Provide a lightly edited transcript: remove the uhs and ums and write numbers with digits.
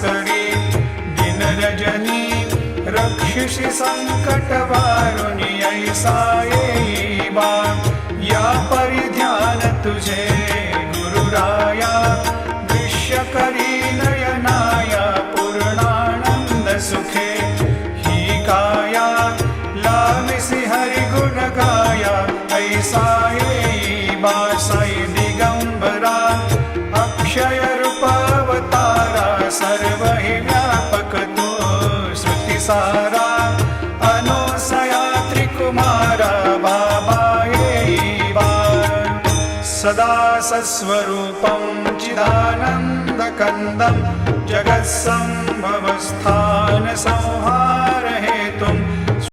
करी दिन रजनी रक्षिषि संकट वारुणी ऐसा येईबा या परिध्यान तुझे गुरुराया दृश्य करी नयनाया पूर्णानंद सुखे ही काया लाविसी हरि गुण गाया ऐसा येईबा साई दिगंबरा अक्षय रूपावतारा सर्व हि व्यापक तो श्रुति सारा अनुसया त्रिकुमारा बाबा येईबा सदा सस्वरूपं चिदानन्दकन्दं जगत्सम्भवस्थान संहार हे